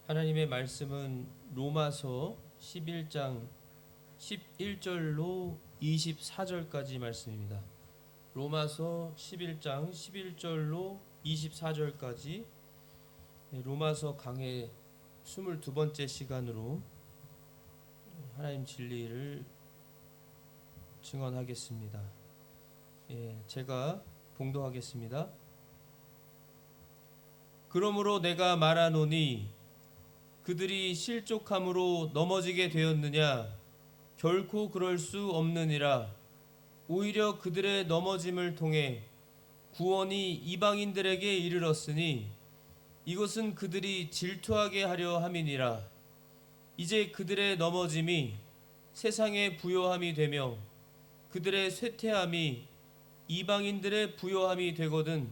하나님의 말씀은 로마서 11장 11절로 24절까지 말씀입니다. 로마서 11장 11절로 24절까지 로마서 강해 22번째 시간으로 하나님 진리를 증언하겠습니다. 제가 봉독하겠습니다. 그러므로 내가 말하노니 그들이 실족함으로 넘어지게 되었느냐? 결코 그럴 수 없느니라. 오히려 그들의 넘어짐을 통해 구원이 이방인들에게 이르렀으니 이것은 그들이 질투하게 하려 함이니라. 이제 그들의 넘어짐이 세상의 부요함이 되며 그들의 쇠퇴함이 이방인들의 부요함이 되거든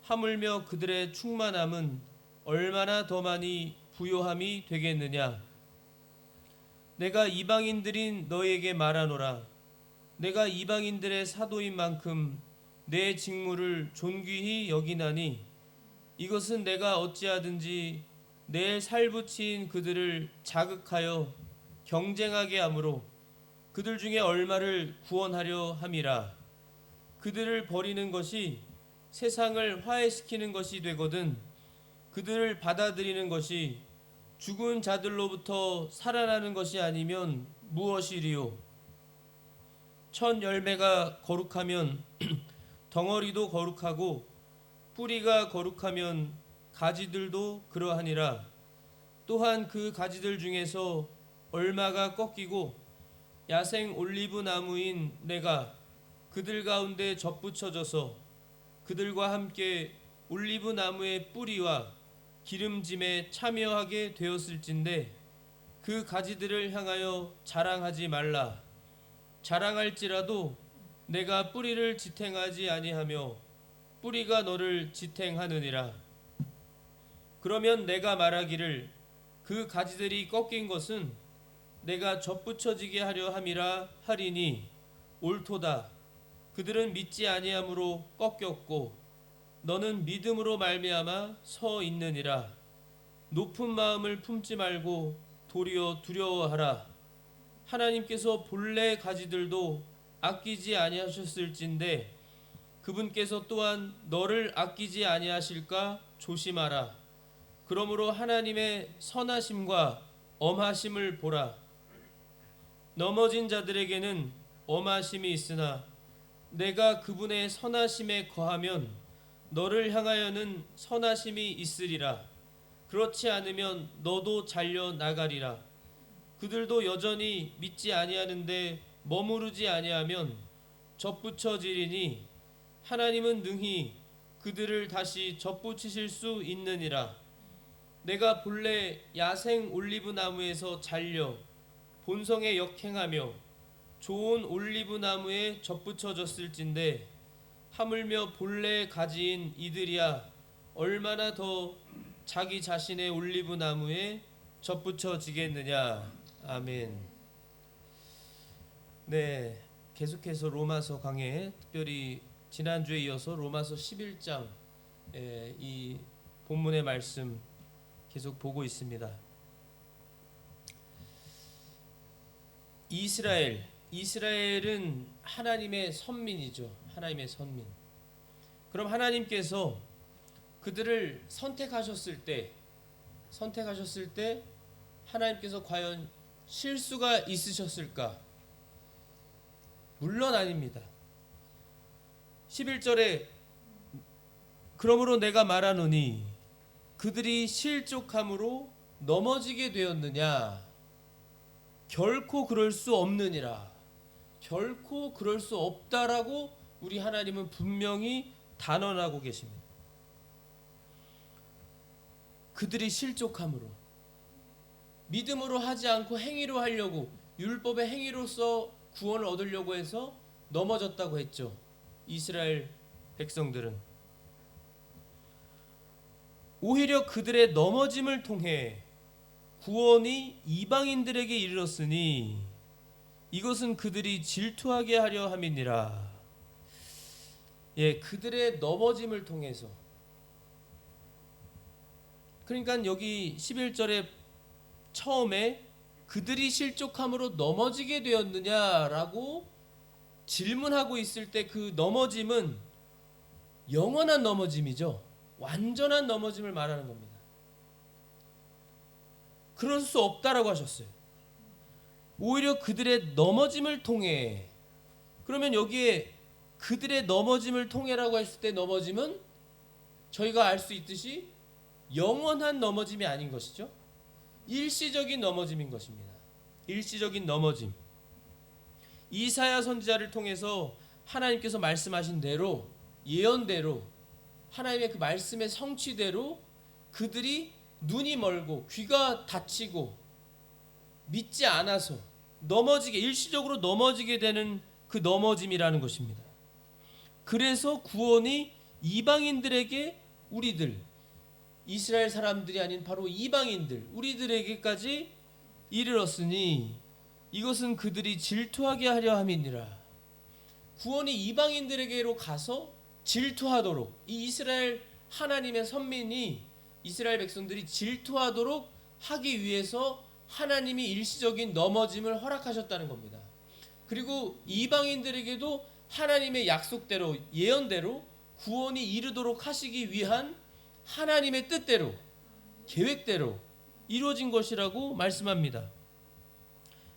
하물며 그들의 충만함은 얼마나 더 많이 부요함이 되겠느냐. 내가 이방인들인 너희에게 말하노라. 내가 이방인들의 사도인 만큼 내 직무를 존귀히 여기나니 이것은 내가 어찌하든지 내 살붙인 그들을 자극하여 경쟁하게 하므로 그들 중에 얼마를 구원하려 함이라. 그들을 버리는 것이 세상을 화해시키는 것이 되거든 그들을 받아들이는 것이 죽은 자들로부터 살아나는 것이 아니면 무엇이리요? 첫 열매가 거룩하면 덩어리도 거룩하고 뿌리가 거룩하면 가지들도 그러하니라. 또한 그 가지들 중에서 얼마가 꺾이고 야생 올리브 나무인 내가 그들 가운데 접붙여져서 그들과 함께 올리브 나무의 뿌리와 기름짐에 참여하게 되었을진데 그 가지들을 향하여 자랑하지 말라. 자랑할지라도 내가 뿌리를 지탱하지 아니하며 뿌리가 너를 지탱하느니라. 그러면 내가 말하기를 그 가지들이 꺾인 것은 내가 접붙여지게 하려 함이라 하리니 옳도다. 그들은 믿지 아니함으로 꺾였고 너는 믿음으로 말미암아 서 있느니라. 높은 마음을 품지 말고 도리어 두려워하라. 하나님께서 본래 가지들도 아끼지 아니하셨을진데 그분께서 또한 너를 아끼지 아니하실까 조심하라. 그러므로 하나님의 선하심과 엄하심을 보라. 넘어진 자들에게는 엄하심이 있으나 내가 그분의 선하심에 거하면 너를 향하여는 선하심이 있으리라. 그렇지 않으면 너도 잘려 나가리라. 그들도 여전히 믿지 아니하는데 머무르지 아니하면 접붙여지리니 하나님은 능히 그들을 다시 접붙이실 수 있느니라. 내가 본래 야생 올리브 나무에서 잘려 본성에 역행하며 좋은 올리브 나무에 접붙여졌을진데 하물며 본래 가지인 이들이야 얼마나 더 자기 자신의 올리브 나무에 접붙여지겠느냐. 아멘. 네, 계속해서 로마서 강해, 특별히 지난주에 이어서 로마서 11장 이 본문의 말씀 계속 보고 있습니다. 이스라엘은 하나님의 선민이죠. 하나님의 선민. 그럼 하나님께서 그들을 선택하셨을 때 하나님께서 과연 실수가 있으셨을까? 물론 아닙니다. 11절에 그러므로 내가 말하노니 그들이 실족함으로 넘어지게 되었느냐? 결코 그럴 수 없느니라. 결코 그럴 수 없다라고 우리 하나님은 분명히 단언하고 계십니다. 그들이 실족함으로, 믿음으로 하지 않고 행위로 하려고, 율법의 행위로서 구원을 얻으려고 해서 넘어졌다고 했죠. 이스라엘 백성들은 오히려 그들의 넘어짐을 통해 구원이 이방인들에게 이르렀으니 이것은 그들이 질투하게 하려 함이니라. 그들의 넘어짐을 통해서 그러니까 여기 11절에 처음에 그들이 실족함으로 넘어지게 되었느냐라고 질문하고 있을 때 그 넘어짐은 영원한 넘어짐이죠. 완전한 넘어짐을 말하는 겁니다. 그럴 수 없다라고 하셨어요. 오히려 그들의 넘어짐을 통해, 그러면 여기에 그들의 넘어짐을 통해라고 했을 때 넘어짐은 저희가 알 수 있듯이 영원한 넘어짐이 아닌 것이죠. 일시적인 넘어짐인 것입니다. 일시적인 넘어짐. 이사야 선지자를 통해서 하나님께서 말씀하신 대로, 예언대로, 하나님의 그 말씀의 성취대로 그들이 눈이 멀고 귀가 닫히고 믿지 않아서 넘어지게, 일시적으로 넘어지게 되는 그 넘어짐이라는 것입니다. 그래서 구원이 이방인들에게, 우리들, 이스라엘 사람들이 아닌 바로 이방인들, 우리들에게까지 이르렀으니 이것은 그들이 질투하게 하려 함이니라. 구원이 이방인들에게로 가서 질투하도록, 이 이스라엘 하나님의 선민이, 이스라엘 백성들이 질투하도록 하기 위해서 하나님이 일시적인 넘어짐을 허락하셨다는 겁니다. 그리고 이방인들에게도 하나님의 약속대로, 예언대로 구원이 이르도록 하시기 위한 하나님의 뜻대로, 계획대로 이루어진 것이라고 말씀합니다.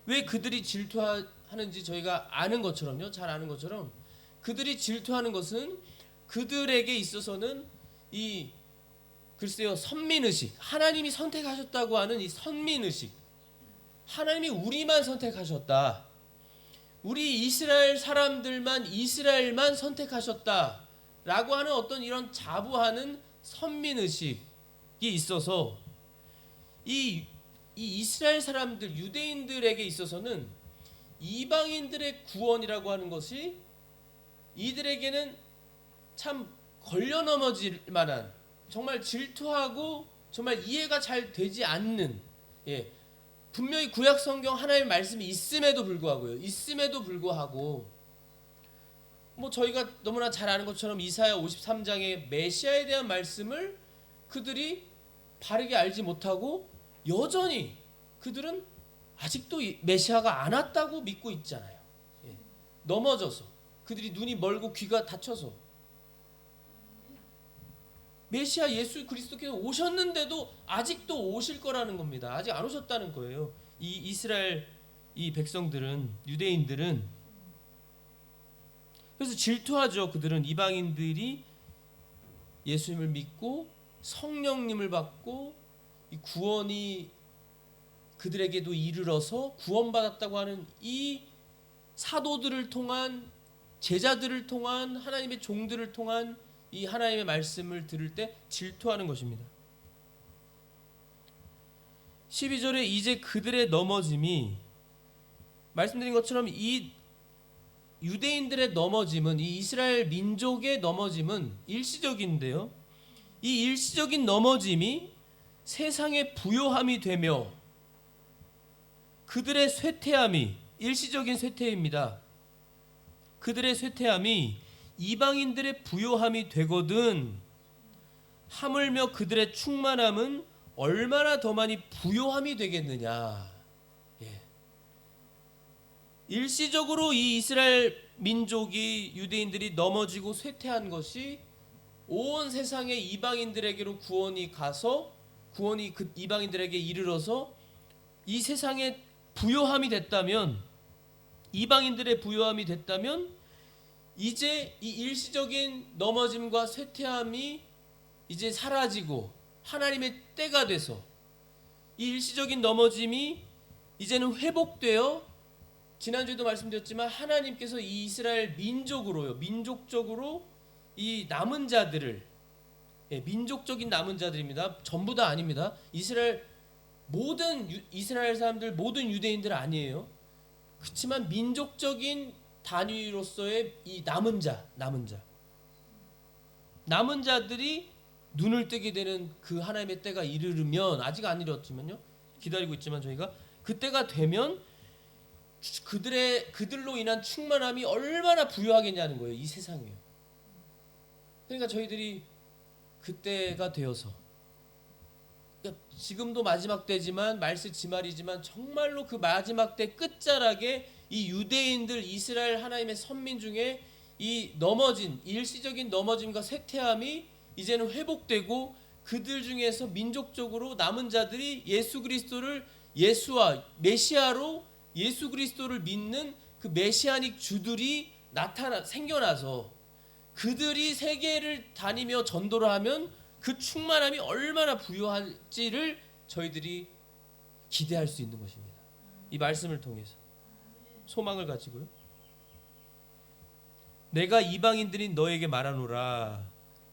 왜 그들이 질투하는지 저희가 아는 것처럼요, 잘 아는 것처럼 그들이 질투하는 것은 그들에게 있어서는 이, 글쎄요, 선민의식, 하나님이 선택하셨다고 하는 이 선민의식, 하나님이 우리만 선택하셨다, 우리 이스라엘 사람들만, 이스라엘만 선택하셨다 라고 하는 어떤 이런 자부하는 선민의식이 있어서 이 이스라엘 사람들, 유대인들에게 있어서는 이방인들의 구원이라고 하는 것이 이들에게는 참 걸려 넘어질 만한, 정말 질투하고 정말 이해가 잘 되지 않는, 분명히 구약 성경 하나님의 말씀이 있음에도 불구하고 뭐 저희가 너무나 잘 아는 것처럼 이사야 53장의 메시아에 대한 말씀을 그들이 바르게 알지 못하고 여전히 그들은 아직도 메시아가 안 왔다고 믿고 있잖아요. 넘어져서, 그들이 눈이 멀고 귀가 닫혀서 메시아 예수 그리스도께서 오셨는데도 아직도 오실 거라는 겁니다. 아직 안 오셨다는 거예요. 이 이스라엘 이 백성들은, 유대인들은. 그래서 질투하죠. 그들은 이방인들이 예수님을 믿고 성령님을 받고 이 구원이 그들에게도 이르러서 구원받았다고 하는 이 사도들을 통한, 제자들을 통한, 하나님의 종들을 통한 이 하나님의 말씀을 들을 때 질투하는 것입니다. 12절에 이제 그들의 넘어짐이, 말씀드린 것처럼 이 유대인들의 넘어짐은, 이 이스라엘 민족의 넘어짐은 일시적인데요, 이 일시적인 넘어짐이 세상의 부요함이 되며 그들의 쇠퇴함이, 일시적인 쇠퇴입니다. 그들의 쇠퇴함이 이방인들의 부요함이 되거든 하물며 그들의 충만함은 얼마나 더 많이 부요함이 되겠느냐. 일시적으로 이 이스라엘 민족이, 유대인들이 넘어지고 쇠퇴한 것이 온 세상의 이방인들에게로 구원이 가서, 구원이 그 이방인들에게 이르러서 이 세상에 부요함이 됐다면, 이방인들의 부요함이 됐다면, 이제 이 일시적인 넘어짐과 쇠퇴함이 이제 사라지고 하나님의 때가 돼서 이 일시적인 넘어짐이 이제는 회복되어, 지난주에도 말씀드렸지만 하나님께서 이 이스라엘 민족으로요, 민족적으로 이 남은 자들을, 민족적인 남은 자들입니다. 전부 다 아닙니다. 모든 이스라엘 사람들, 모든 유대인들 아니에요. 그렇지만 민족적인 단위로서의 이 남은 자들이 눈을 뜨게 되는 그 하나님의 때가 이르면, 아직 안 이뤘지만요, 기다리고 있지만 저희가 그때가 되면 그들로 인한 충만함이 얼마나 부유하겠냐는 거예요, 이 세상에요. 그러니까 저희들이 그때가 되어서 그러니까 지금도 마지막 때지만 말세 지말이지만 정말로 그 마지막 때 끝자락에 이 유대인들 이스라엘 하나님의 선민 중에 이 넘어진 일시적인 넘어짐과 쇠퇴함이 이제는 회복되고 그들 중에서 민족적으로 남은 자들이 예수 그리스도를 예수와 메시아로 예수 그리스도를 믿는 그 메시아닉 주들이 생겨나서 그들이 세계를 다니며 전도를 하면 그 충만함이 얼마나 부유할지를 저희들이 기대할 수 있는 것입니다. 이 말씀을 통해서 소망을 가지고요. 내가 이방인들인 너에게 말하노라.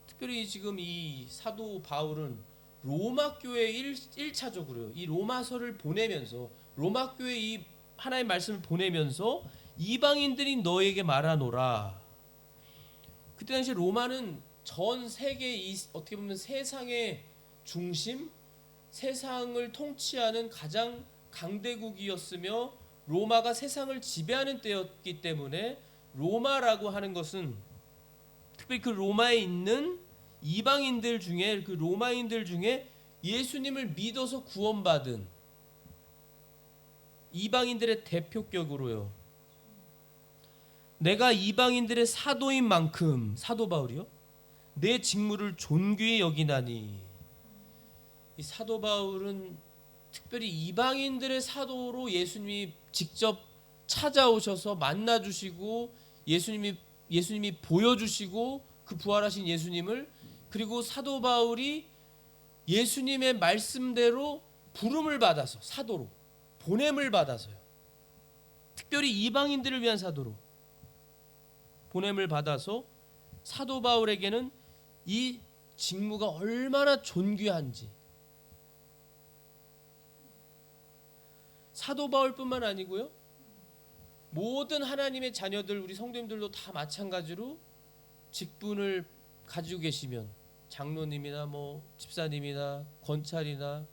특별히 지금 이 사도 바울은 로마 교회에 1차적으로요. 이 로마서를 보내면서 로마 교회에 이 하나님의 말씀을 보내면서 이방인들이 너에게 말하노라. 그때 당시 로마는 전 세계 어떻게 보면 세상의 중심, 세상을 통치하는 가장 강대국이었으며 로마가 세상을 지배하는 때였기 때문에 로마라고 하는 것은 특별히 그 로마에 있는 이방인들 중에 그 로마인들 중에 예수님을 믿어서 구원받은 이방인들의 대표격으로요. 내가 이방인들의 사도인 만큼 사도 바울이요. 내 직무를 존귀히 여기나니. 이 사도 바울은 특별히 이방인들의 사도로 예수님이 직접 찾아오셔서 만나 주시고 예수님이 보여주시고 그 부활하신 예수님을 그리고 사도 바울이 예수님의 말씀대로 부름을 받아서 사도로 보냄을 받아서요. 특별히 이방인들을 위한 사도로 보냄을 받아서 사도 바울에게는 이 직무가 얼마나 존귀한지 사도 바울뿐만 아니고요. 모든 하나님의 자녀들 우리 성도님들도 다 마찬가지로 직분을 가지고 계시면 장로님이나 뭐 집사님이나 권찰이나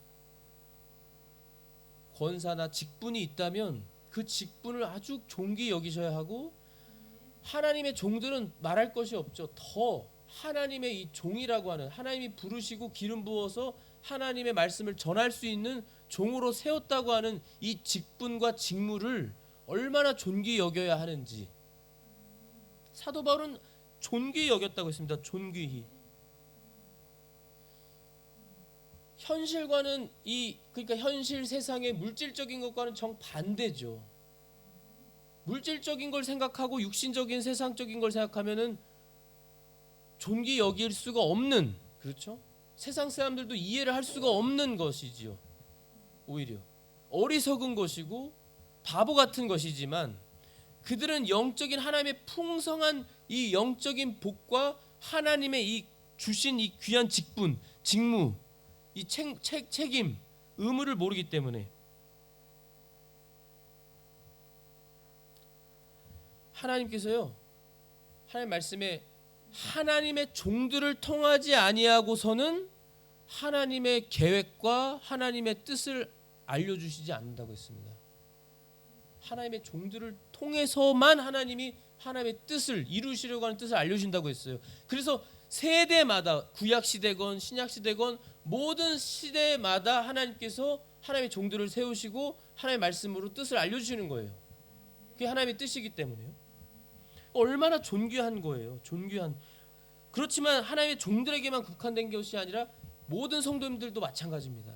권사나 직분이 있다면 그 직분을 아주 존귀히 여기셔야 하고 하나님의 종들은 말할 것이 없죠. 더 하나님의 이 종이라고 하는 하나님이 부르시고 기름 부어서 하나님의 말씀을 전할 수 있는 종으로 세웠다고 하는 이 직분과 직무를 얼마나 존귀히 여겨야 하는지 사도 바울은 존귀히 여겼다고 했습니다. 존귀히. 현실과는 그러니까 현실 세상의 물질적인 것과는 정반대죠. 물질적인 걸 생각하고 육신적인 세상적인 걸 생각하면은 존귀히 여길 수가 없는, 그렇죠? 세상 사람들도 이해를 할 수가 없는 것이지요. 오히려 어리석은 것이고 바보 같은 것이지만 그들은 영적인 하나님의 풍성한 이 영적인 복과 하나님의 이 주신 이 귀한 직분, 직무, 이 책임, 의무를 모르기 때문에 하나님께서요. 하나님 말씀에 하나님의 종들을 통하지 아니하고서는 하나님의 계획과 하나님의 뜻을 알려주시지 않는다고 했습니다. 하나님의 종들을 통해서만 하나님이 하나님의 뜻을 이루시려고 하는 뜻을 알려주신다고 했어요. 그래서 세대마다 구약시대건 신약시대건 모든 시대마다 하나님께서 하나님의 종들을 세우시고 하나님의 말씀으로 뜻을 알려주시는 거예요. 그게 하나님의 뜻이기 때문에요. 얼마나 존귀한 거예요. 존귀한. 그렇지만 하나님의 종들에게만 국한된 것이 아니라 모든 성도님들도 마찬가지입니다.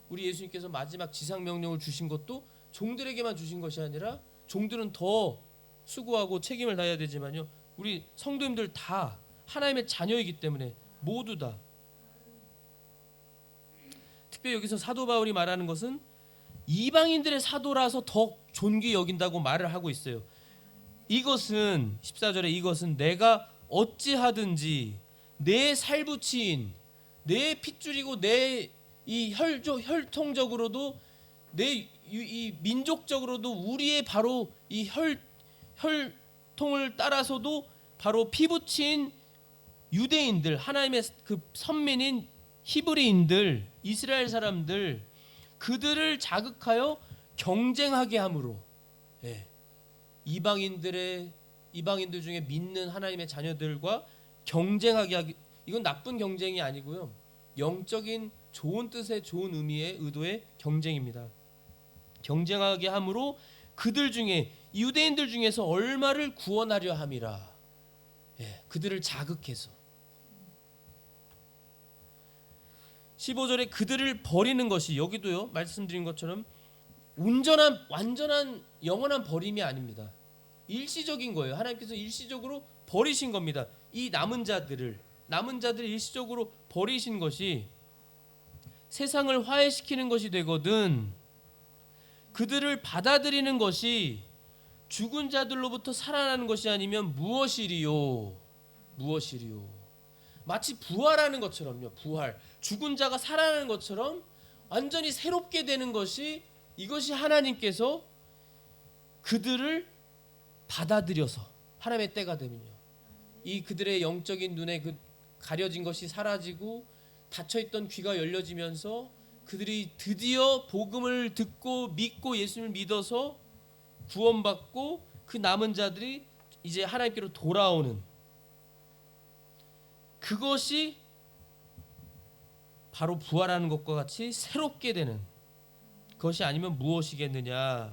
우리 예수님께서 마지막 지상명령을 주신 것도 종들에게만 주신 것이 아니라 종들은 더 수고하고 책임을 다해야 되지만요. 우리 성도님들 다 하나님의 자녀이기 때문에 모두 다. 특별히 여기서 사도 바울이 말하는 것은 이방인들의 사도라서 더 존귀히 여긴다고 말을 하고 있어요. 이것은 14절에 이것은 내가 어찌하든지 내 살부치인 내 핏줄이고 내 이 혈통적으로도 내 이 민족적으로도 우리의 바로 이 혈통을 따라서도 바로 피부친 유대인들 하나님의 그 선민인 히브리인들 이스라엘 사람들 그들을 자극하여 경쟁하게 함으로 이방인들 중에 믿는 하나님의 자녀들과 경쟁하게 하기. 이건 나쁜 경쟁이 아니고요. 영적인 좋은 뜻의 좋은 의미의 의도의 경쟁입니다. 경쟁하게 함으로 그들 중에 유대인들 중에서 얼마를 구원하려 함이라. 그들을 자극해서 15절에 그들을 버리는 것이 여기도요 말씀드린 것처럼 완전한 영원한 버림이 아닙니다. 일시적인 거예요. 하나님께서 일시적으로 버리신 겁니다. 이 남은 자들을 일시적으로 버리신 것이 세상을 화해시키는 것이 되거든 그들을 받아들이는 것이 죽은 자들로부터 살아나는 것이 아니면 무엇이리요. 마치 부활하는 것처럼요. 부활. 죽은 자가 살아나는 것처럼 완전히 새롭게 되는 것이 이것이 하나님께서 그들을 받아들여서 하나님의 때가 되면요. 이 그들의 영적인 눈에 그 가려진 것이 사라지고 닫혀있던 귀가 열려지면서 그들이 드디어 복음을 듣고 믿고 예수님을 믿어서 구원받고 그 남은 자들이 이제 하나님께로 돌아오는 그것이 바로 부활하는 것과 같이 새롭게 되는 그것이 아니면 무엇이겠느냐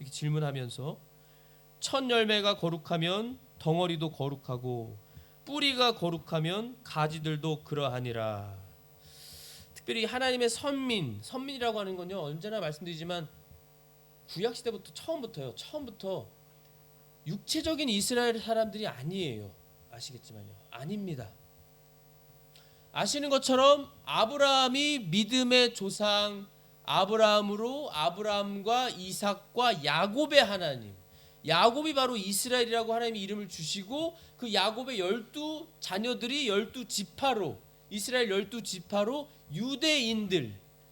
이렇게 질문하면서 첫 열매가 거룩하면 덩어리도 거룩하고 뿌리가 거룩하면 가지들도 그러하니라. 특별히 하나님의 선민이라고 하는 건요 언제나 말씀드리지만 구약 시대부터 처음부터 육체적인 이스라엘 사람들이 아니에요. 아시겠지만요. 아닙니다. 아시는 것처럼 아브라함이 믿음의 조상 아브라함으로 아브라함과 이삭과 야곱의 하나님 야곱이 바로 이스라엘이라고 하나님이 이름을 주시고 그 야곱의 12 자녀들이 12지파로 이스라엘 12지파로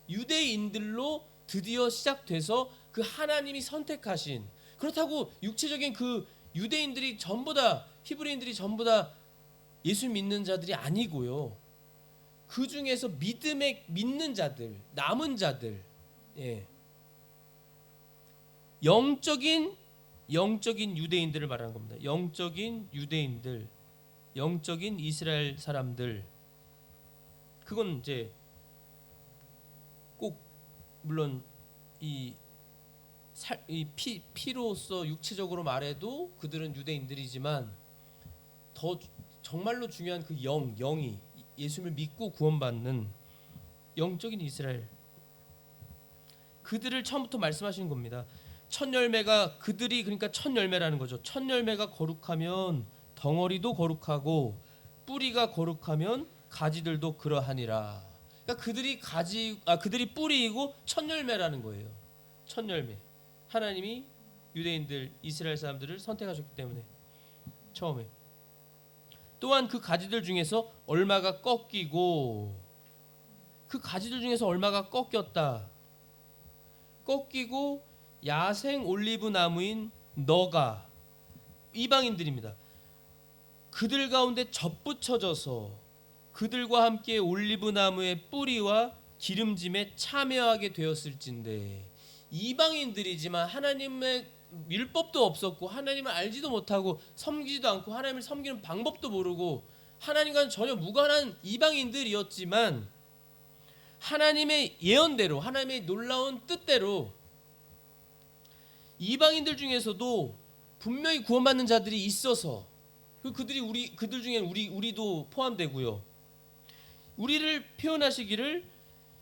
유대인들로 드디어 시작돼서 그 하나님이 선택하신 그렇다고 육체적인 그 유대인들이 전부 다 히브리인들이 전부 다 예수 믿는 자들이 아니고요. 그 중에서 믿는 자들, 남은 자들, 영적인 유대인들을 말하는 겁니다. 영적인 유대인들, 영적인 이스라엘 사람들. 그건 이제 꼭 물론 피로서 육체적으로 말해도 그들은 유대인들이지만 더 정말로 중요한 그 영이 예수님을 믿고 구원받는 영적인 이스라엘 그들을 처음부터 말씀하시는 겁니다. 첫 열매가 그들이 그러니까 첫 열매라는 거죠. 첫 열매가 거룩하면 덩어리도 거룩하고 뿌리가 거룩하면 가지들도 그러하니라. 그러니까 그들이 뿌리이고 첫 열매라는 거예요. 첫 열매. 하나님이 유대인들 이스라엘 사람들을 선택하셨기 때문에 처음에 또한 그 가지들 중에서 얼마가 꺾이고 그 가지들 중에서 얼마가 꺾이고 야생 올리브 나무인 너가 이방인들입니다. 그들 가운데 접붙여져서 그들과 함께 올리브 나무의 뿌리와 기름짐에 참여하게 되었을진데 이방인들이지만 하나님의 율법도 없었고 하나님을 알지도 못하고 섬기지도 않고 하나님을 섬기는 방법도 모르고 하나님과는 전혀 무관한 이방인들이었지만 하나님의 예언대로 하나님의 놀라운 뜻대로 이방인들 중에서도 분명히 구원받는 자들이 있어서 그들 중에 우리도 포함되고요. 우리를 표현하시기를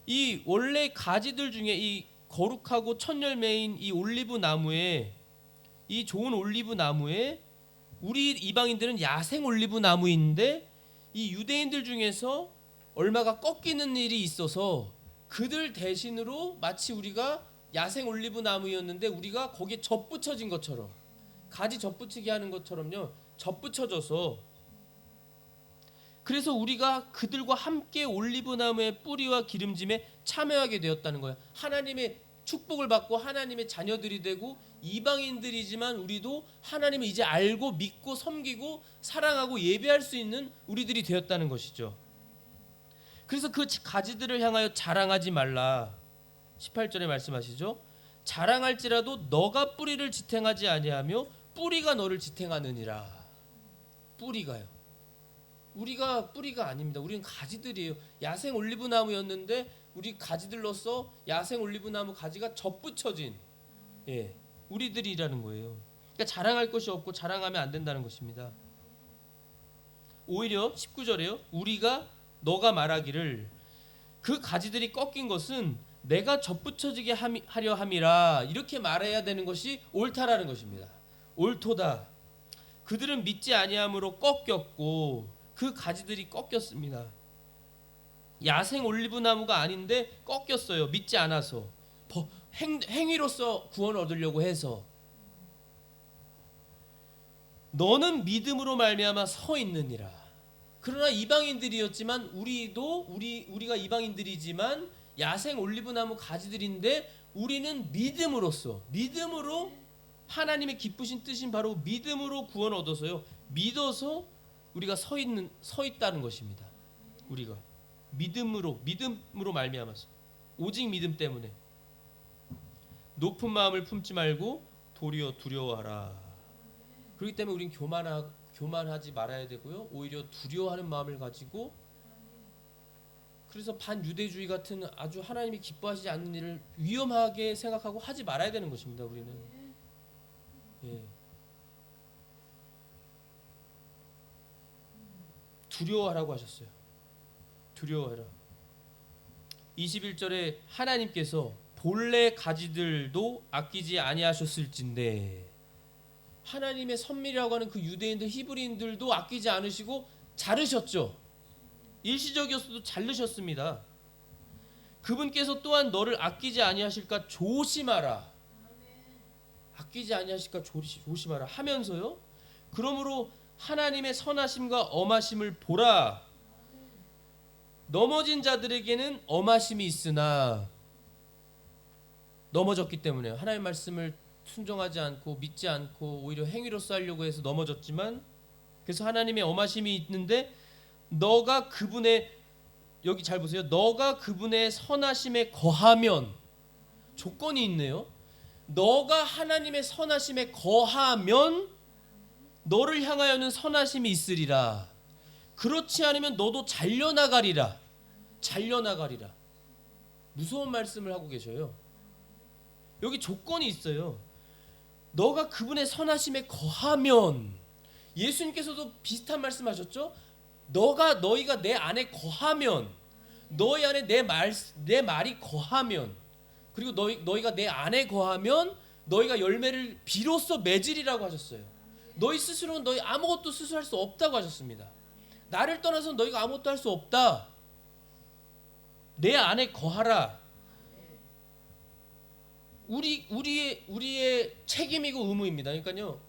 이 원래 가지들 중에 이 거룩하고 첫 열매인 이 올리브 나무에 이 좋은 올리브 나무에 우리 이방인들은 야생 올리브 나무인데 이 유대인들 중에서 얼마가 꺾이는 일이 있어서 그들 대신으로 마치 우리가 야생 올리브 나무였는데 우리가 거기에 접붙여진 것처럼 가지 접붙이게 하는 것처럼요 접붙여져서 그래서 우리가 그들과 함께 올리브 나무의 뿌리와 기름짐에 참여하게 되었다는 거예요. 하나님의 축복을 받고 하나님의 자녀들이 되고 이방인들이지만 우리도 하나님을 이제 알고 믿고 섬기고 사랑하고 예배할 수 있는 우리들이 되었다는 것이죠. 그래서 그 가지들을 향하여 자랑하지 말라. 18절에 말씀하시죠. 자랑할지라도 너가 뿌리를 지탱하지 아니하며 뿌리가 너를 지탱하느니라. 뿌리가요. 우리가 뿌리가 아닙니다. 우리는 가지들이에요. 야생 올리브나무였는데 우리 가지들로서 야생 올리브나무 가지가 접붙여진 우리들이라는 거예요. 그러니까 자랑할 것이 없고 자랑하면 안 된다는 것입니다. 오히려 19절에요. 우리가 너가 말하기를 그 가지들이 꺾인 것은 내가 접붙여지게 하려 함이라 이렇게 말해야 되는 것이 옳다라는 것입니다. 옳도다. 그들은 믿지 아니함으로 꺾였고 그 가지들이 꺾였습니다. 야생 올리브나무가 아닌데 꺾였어요. 믿지 않아서 행위로서 구원을 얻으려고 해서. 너는 믿음으로 말미암아 서 있느니라. 그러나 이방인들이었지만 우리가 이방인들이지만 야생 올리브나무 가지들인데 우리는 믿음으로 하나님의 기쁘신 뜻인 바로 믿음으로 구원 얻어서요. 믿어서 우리가 서 있다는 것입니다. 우리가 믿음으로 말미암아서 오직 믿음 때문에 높은 마음을 품지 말고 도리어 두려워하라. 그렇기 때문에 우리는 교만하지 말아야 되고요. 오히려 두려워하는 마음을 가지고 그래서 반유대주의 같은 아주 하나님이 기뻐하시지 않는 일을 위험하게 생각하고 하지 말아야 되는 것입니다. 우리는 두려워하라고 하셨어요. 두려워하라. 21절에 하나님께서 본래 가지들도 아끼지 아니하셨을진데 하나님의 선밀이라고 하는 그 유대인들 히브리인들도 아끼지 않으시고 자르셨죠. 일시적이었어도 자르셨습니다. 그분께서 또한 너를 아끼지 아니하실까 조심하라. 아끼지 아니하실까 조심하라 하면서요. 그러므로 하나님의 선하심과 엄하심을 보라. 넘어진 자들에게는 엄하심이 있으나 넘어졌기 때문에 하나님의 말씀을 순종하지 않고 믿지 않고 오히려 행위로서 하려고 해서 넘어졌지만 그래서 하나님의 엄하심이 있는데 너가 그분의 여기 잘 보세요. 너가 그분의 선하심에 거하면 조건이 있네요. 너가 하나님의 선하심에 거하면 너를 향하여는 선하심이 있으리라. 그렇지 않으면 너도 잘려나가리라. 무서운 말씀을 하고 계셔요. 여기 조건이 있어요. 너가 그분의 선하심에 거하면 예수님께서도 비슷한 말씀하셨죠. 너희가 내 안에 거하면 너희 안에 내 말이 거하면 그리고 너희가 내 안에 거하면 너희가 열매를 비로소 맺으리라고 하셨어요. 너희 스스로는 너희 아무것도 스스로 할 수 없다고 하셨습니다. 나를 떠나서 너희가 아무것도 할 수 없다. 내 안에 거하라. 우리의 책임이고 의무입니다. 그러니까요.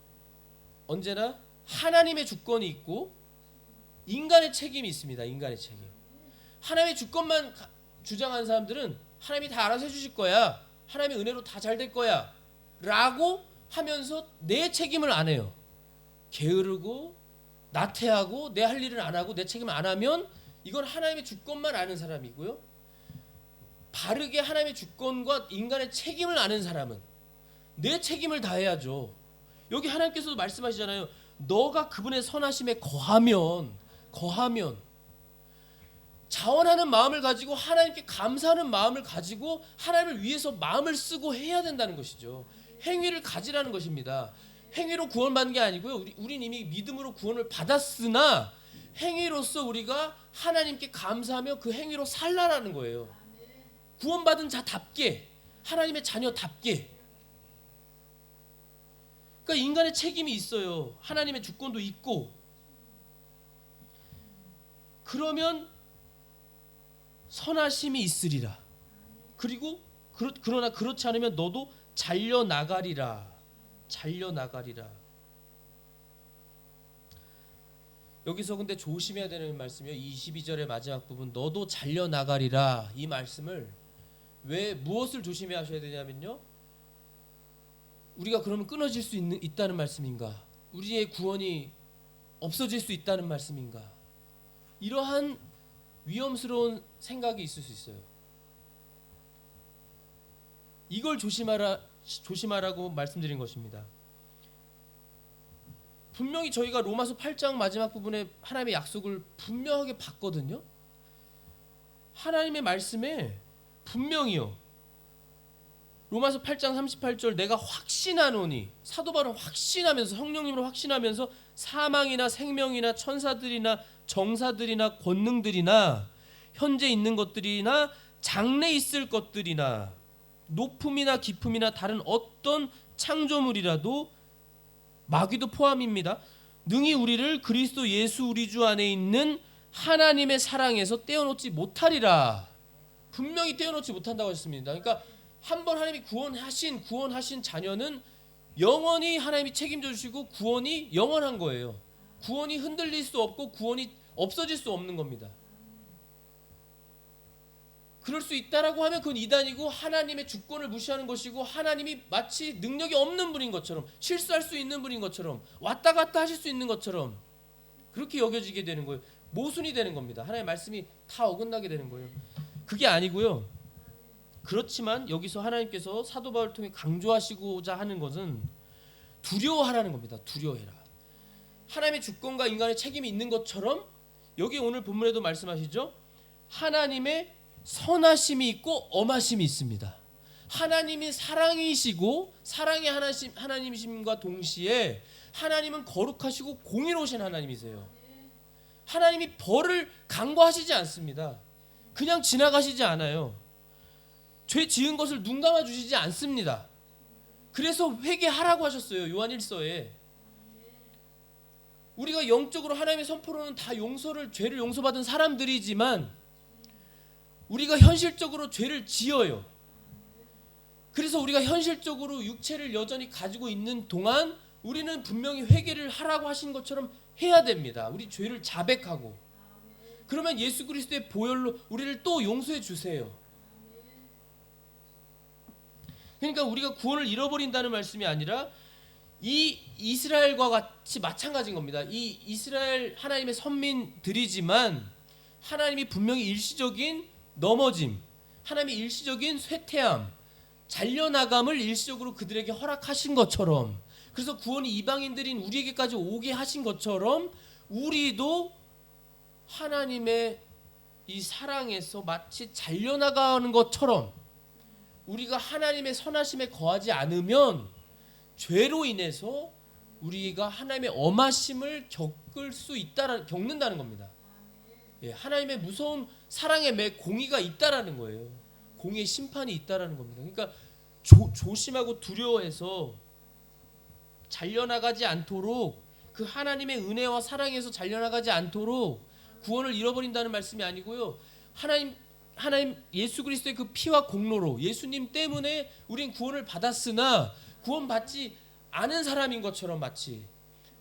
언제나 하나님의 주권이 있고 인간의 책임이 있습니다. 인간의 책임. 하나님의 주권만 주장하는 사람들은 하나님이 다 알아서 해주실 거야. 하나님의 은혜로 다 잘 될 거야. 라고 하면서 내 책임을 안 해요. 게으르고 나태하고 내 할 일을 안 하고 내 책임을 안 하면 이건 하나님의 주권만 아는 사람이고요. 바르게 하나님의 주권과 인간의 책임을 아는 사람은 내 책임을 다해야죠. 여기 하나님께서도 말씀하시잖아요. 너가 그분의 선하심에 거하면 자원하는 마음을 가지고 하나님께 감사하는 마음을 가지고 하나님을 위해서 마음을 쓰고 해야 된다는 것이죠. 행위를 가지라는 것입니다. 행위로 구원받는 게 아니고요. 우린 이미 믿음으로 구원을 받았으나 행위로서 우리가 하나님께 감사하며 그 행위로 살라라는 거예요. 구원받은 자답게 하나님의 자녀답게. 그러니까 인간의 책임이 있어요. 하나님의 주권도 있고. 그러면 선하심이 있으리라. 그리고 그러나 그렇지 않으면 너도 잘려나가리라. 여기서 근데 조심해야 되는 말씀이요. 22절의 마지막 부분 너도 잘려나가리라. 이 말씀을 왜 무엇을 조심해야 하셔야 되냐면요. 우리가 그러면 끊어질 수 있다는 말씀인가? 우리의 구원이 없어질 수 있다는 말씀인가? 이러한 위험스러운 생각이 있을 수 있어요. 이걸 조심하라고 말씀드린 것입니다. 분명히 저희가 로마서 8장 마지막 부분에 하나님의 약속을 분명하게 봤거든요. 하나님의 말씀에 분명히요. 로마서 8장 38절 내가 확신하노니, 사도 바울은 확신하면서, 성령님으로 확신하면서 사망이나 생명이나 천사들이나 정사들이나 권능들이나 현재 있는 것들이나 장래 있을 것들이나 높음이나 깊음이나 다른 어떤 창조물이라도 마귀도 포함입니다. 능히 우리를 그리스도 예수 우리 주 안에 있는 하나님의 사랑에서 떼어놓지 못하리라. 분명히 떼어놓지 못한다고 했습니다. 그러니까 한번 하나님이 구원하신 자녀는 영원히 하나님이 책임져 주시고 구원이 영원한 거예요. 구원이 흔들릴 수 없고 구원이 없어질 수 없는 겁니다. 그럴 수 있다라고 하면 그건 이단이고 하나님의 주권을 무시하는 것이고 하나님이 마치 능력이 없는 분인 것처럼, 실수할 수 있는 분인 것처럼, 왔다 갔다 하실 수 있는 것처럼 그렇게 여겨지게 되는 거예요. 모순이 되는 겁니다. 하나님의 말씀이 다 어긋나게 되는 거예요. 그게 아니고요. 그렇지만 여기서 하나님께서 사도 바울을 통해 강조하시고자 하는 것은 두려워하라는 겁니다. 두려워해라. 하나님의 주권과 인간의 책임이 있는 것처럼 여기 오늘 본문에도 말씀하시죠. 하나님의 선하심이 있고 엄하심이 있습니다. 하나님이 사랑이시고 사랑의 하나님이심과 동시에 하나님은 거룩하시고 공의로우신 하나님이세요. 하나님이 벌을 간과하시지 않습니다. 그냥 지나가시지 않아요. 죄 지은 것을 눈 감아 주시지 않습니다. 그래서 회개하라고 하셨어요. 요한 1서에. 우리가 영적으로 하나님의 선포로는 다 죄를 용서받은 사람들이지만 우리가 현실적으로 죄를 지어요. 그래서 우리가 현실적으로 육체를 여전히 가지고 있는 동안 우리는 분명히 회개를 하라고 하신 것처럼 해야 됩니다. 우리 죄를 자백하고. 그러면 예수 그리스도의 보혈로 우리를 또 용서해 주세요. 그러니까 우리가 구원을 잃어버린다는 말씀이 아니라 이 이스라엘과 같이 마찬가지인 겁니다. 이 이스라엘 하나님의 선민들이지만 하나님이 분명히 일시적인 넘어짐, 하나님의 일시적인 쇠퇴함, 잘려나감을 일시적으로 그들에게 허락하신 것처럼, 그래서 구원이 이방인들인 우리에게까지 오게 하신 것처럼 우리도 하나님의 이 사랑에서 마치 잘려나가는 것처럼 우리가 하나님의 선하심에 거하지 않으면 죄로 인해서 우리가 하나님의 엄하심을 겪는다는 겁니다. 예, 하나님의 무서운 사랑의 공의가 있다라는 거예요. 공의의 심판이 있다라는 겁니다. 그러니까 조심하고 두려워해서 잘려나가지 않도록, 그 하나님의 은혜와 사랑에서 잘려나가지 않도록 구원을 잃어버린다는 말씀이 아니고요. 하나님 예수 그리스도의 그 피와 공로로 예수님 때문에 우린 구원을 받았으나 구원받지 않은 사람인 것처럼 마치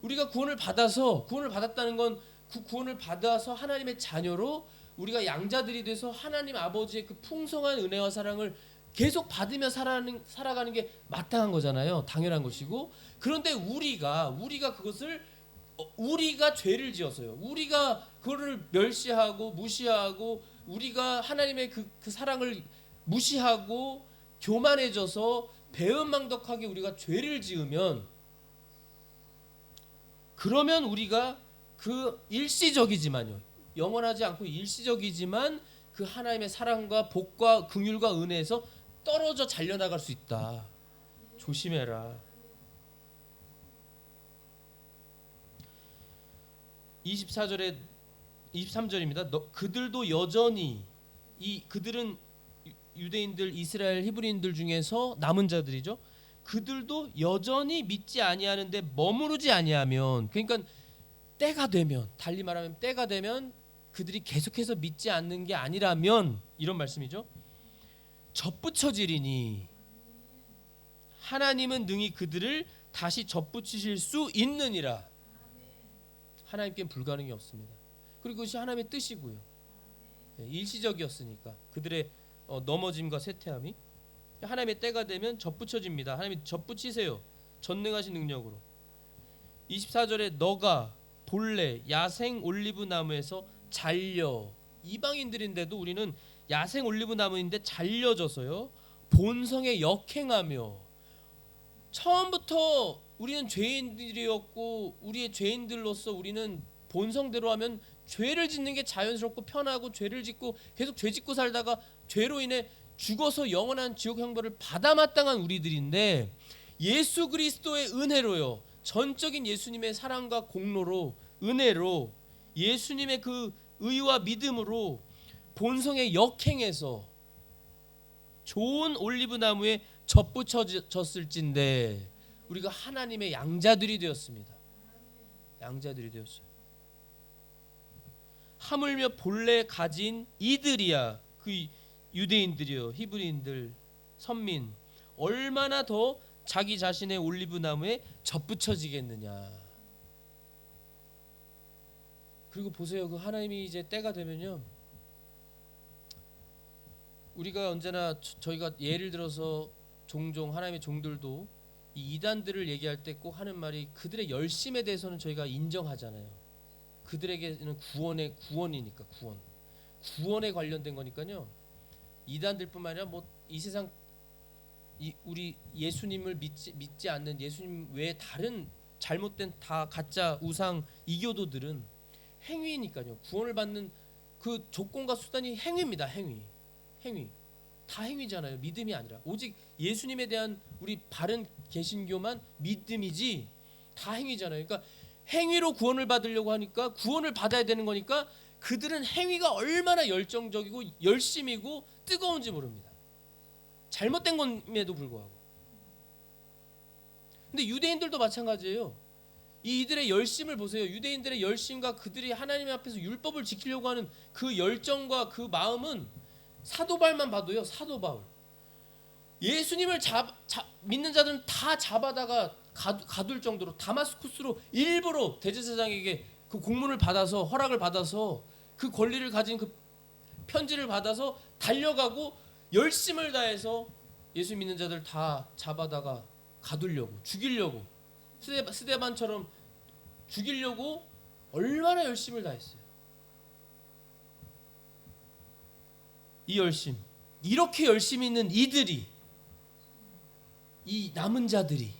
우리가 구원을 받았다는 건 그 구원을 받아서 하나님의 자녀로 우리가 양자들이 돼서 하나님 아버지의 그 풍성한 은혜와 사랑을 계속 받으며 살아가는 게 마땅한 거잖아요. 당연한 것이고. 그런데 우리가 그것을 우리가 죄를 지어서요. 우리가 그거를 멸시하고 무시하고 우리가 하나님의 그 사랑을 무시하고 교만해져서 배은망덕하게 우리가 죄를 지으면, 그러면 우리가 그 일시적이지만요, 영원하지 않고 일시적이지만 그 하나님의 사랑과 복과 긍휼과 은혜에서 떨어져 잘려나갈 수 있다. 조심해라. 23절입니다. 그들도 여전히, 그들은 유대인들, 이스라엘 히브리인들 중에서 남은 자들이죠. 그들도 여전히 믿지 아니하는데 머무르지 아니하면, 그러니까 때가 되면, 달리 말하면 때가 되면 그들이 계속해서 믿지 않는 게 아니라면, 이런 말씀이죠. 접붙여지리니 하나님은 능히 그들을 다시 접붙이실 수 있느니라. 하나님께는 불가능이 없습니다. 그리고 그것이 하나님의 뜻이고요. 일시적이었으니까 그들의 넘어짐과 쇠퇴함이, 하나님의 때가 되면 접붙여집니다. 하나님이 접붙이세요. 전능하신 능력으로. 24절에 너가 본래 야생 올리브 나무에서 잘려, 이방인들인데도 우리는 야생 올리브 나무인데 잘려져서요 본성에 역행하며, 처음부터 우리는 죄인들이었고 우리의 죄인들로서 우리는 본성대로 하면 죄를 짓는 게 자연스럽고 편하고 죄를 짓고 계속 죄 짓고 살다가 죄로 인해 죽어서 영원한 지옥 형벌을 받아 마땅한 우리들인데 예수 그리스도의 은혜로요. 전적인 예수님의 사랑과 공로로 은혜로 예수님의 그 의와 믿음으로 본성의 역행에서 좋은 올리브 나무에 접붙여졌을진데 우리가 하나님의 양자들이 되었습니다. 양자들이 되었어요. 하물며 본래 가진 이들이야 그 유대인들이요 히브리인들 선민 얼마나 더 자기 자신의 올리브 나무에 접붙여지겠느냐. 그리고 보세요. 그 하나님이 이제 때가 되면요. 우리가 언제나 저희가 예를 들어서 종종 하나님의 종들도 이 이단들을 얘기할 때 꼭 하는 말이 그들의 열심에 대해서는 저희가 인정하잖아요. 그들에게는 구원이니까 구원에 관련된 거니까요. 이단들뿐만 아니라 뭐 이 세상 우리 예수님을 믿지 않는 예수님 외에 다른 잘못된 다 가짜 우상 이교도들은 행위니까요. 구원을 받는 그 조건과 수단이 행위입니다. 행위 다 행위잖아요. 믿음이 아니라 오직 예수님에 대한 우리 바른 개신교만 믿음이지 다 행위잖아요. 그러니까 행위로 구원을 받으려고 하니까 구원을 받아야 되는 거니까 그들은 행위가 얼마나 열정적이고 열심이고 뜨거운지 모릅니다. 잘못된 것임에도 불구하고. 근데 유대인들도 마찬가지예요. 이들의 열심을 보세요. 유대인들의 열심과 그들이 하나님 앞에서 율법을 지키려고 하는 그 열정과 그 마음은 사도 바울만 봐도요. 사도 바울. 예수님을 믿는 자들은 다 잡아다가 가둘 정도로 다마스쿠스로 일부러 대제사장에게 그 공문을 받아서 허락을 받아서 그 권리를 가진 그 편지를 받아서 달려가고 열심을 다해서 예수 믿는 자들 다 잡아다가 가두려고 죽이려고 스데반처럼 죽이려고 얼마나 열심을 다했어요. 이 열심 이렇게 열심히 있는 이들이 이 남은 자들이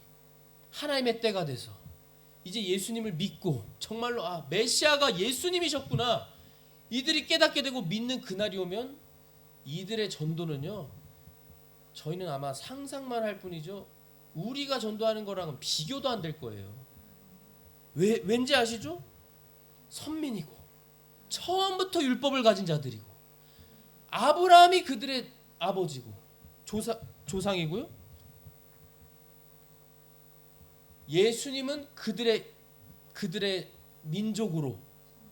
하나님의 때가 돼서 이제 예수님을 믿고 정말로 메시아가 예수님이셨구나 이들이 깨닫게 되고 믿는 그날이 오면 이들의 전도는요 저희는 아마 상상만 할 뿐이죠 우리가 전도하는 거랑은 비교도 안 될 거예요. 왠지 아시죠? 선민이고 처음부터 율법을 가진 자들이고 아브라함이 그들의 아버지고 조상이고요. 예수님은 그들의 민족으로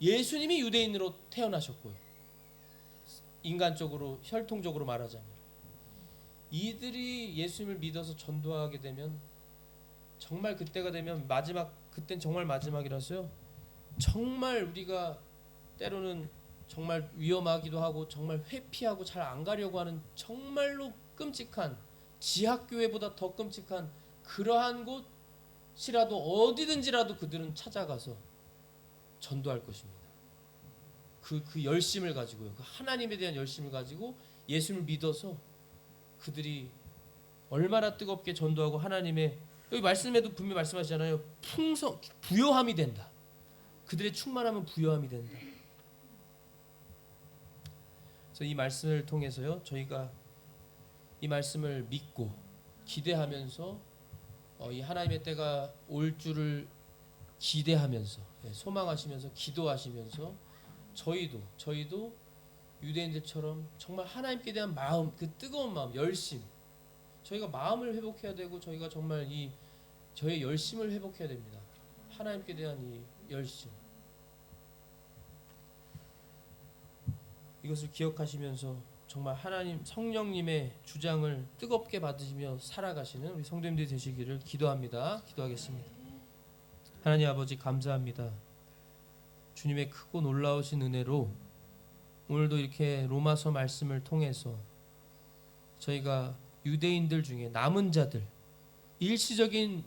예수님이 유대인으로 태어나셨고요. 인간적으로 혈통적으로 말하자면 이들이 예수님을 믿어서 전도하게 되면 정말 그때가 되면 그땐 정말 마지막이라서요. 정말 우리가 때로는 정말 위험하기도 하고 정말 회피하고 잘 안 가려고 하는 정말로 끔찍한 지하교회보다 더 끔찍한 그러한 곳이라도 어디든지라도 그들은 찾아가서 전도할 것입니다. 그 열심을 가지고요. 그 하나님에 대한 열심을 가지고 예수를 믿어서 그들이 얼마나 뜨겁게 전도하고 하나님의 여기 말씀에도 분명히 말씀하시잖아요. 부요함이 된다. 그들의 충만함은 부요함이 된다. 그래서 이 말씀을 통해서요. 저희가 이 말씀을 믿고 기대하면서 이 하나님의 때가 올 줄을 기대하면서 소망하시면서 기도하시면서 저희도 유대인들처럼 정말 하나님께 대한 마음, 그 뜨거운 마음, 열심 저희가 마음을 회복해야 되고 저희가 정말 저의 열심을 회복해야 됩니다. 하나님께 대한 이 열심 이것을 기억하시면서 정말 하나님 성령님의 주장을 뜨겁게 받으시며 살아가시는 우리 성도님들이 되시기를 기도합니다. 기도하겠습니다. 하나님 아버지 감사합니다. 주님의 크고 놀라우신 은혜로 오늘도 이렇게 로마서 말씀을 통해서 저희가 유대인들 중에 남은 자들 일시적인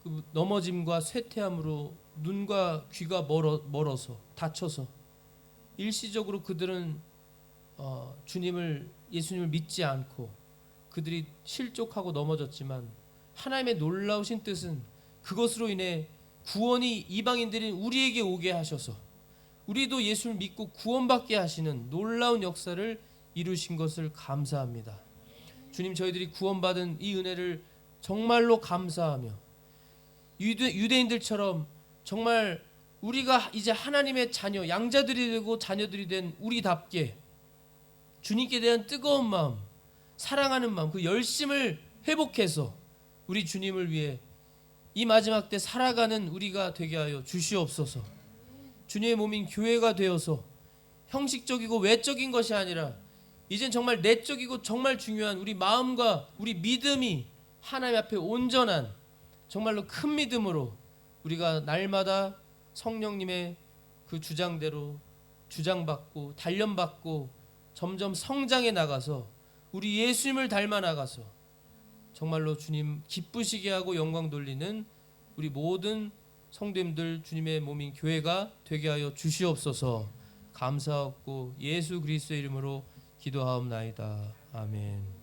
그 넘어짐과 쇠퇴함으로 눈과 귀가 멀어서 다쳐서 일시적으로 그들은 예수님을 믿지 않고 그들이 실족하고 넘어졌지만 하나님의 놀라우신 뜻은 그것으로 인해 구원이 이방인들인 우리에게 오게 하셔서 우리도 예수를 믿고 구원받게 하시는 놀라운 역사를 이루신 것을 감사합니다. 주님, 저희들이 구원받은 이 은혜를 정말로 감사하며 유대인들처럼 정말 우리가 이제 하나님의 자녀, 양자들이 되고 자녀들이 된 우리답게 주님께 대한 뜨거운 마음, 사랑하는 마음, 그 열심을 회복해서 우리 주님을 위해 이 마지막 때 살아가는 우리가 되게 하여 주시옵소서. 주님의 몸인 교회가 되어서 형식적이고 외적인 것이 아니라 이젠 정말 내적이고 정말 중요한 우리 마음과 우리 믿음이 하나님 앞에 온전한 정말로 큰 믿음으로 우리가 날마다 성령님의 그 주장대로 주장받고 단련받고 점점 성장해 나가서 우리 예수님을 닮아 나가서 정말로 주님 기쁘시게 하고 영광 돌리는 우리 모든 성도님들 주님의 몸인 교회가 되게 하여 주시옵소서. 감사하고 예수 그리스도의 이름으로 기도하옵나이다. 아멘.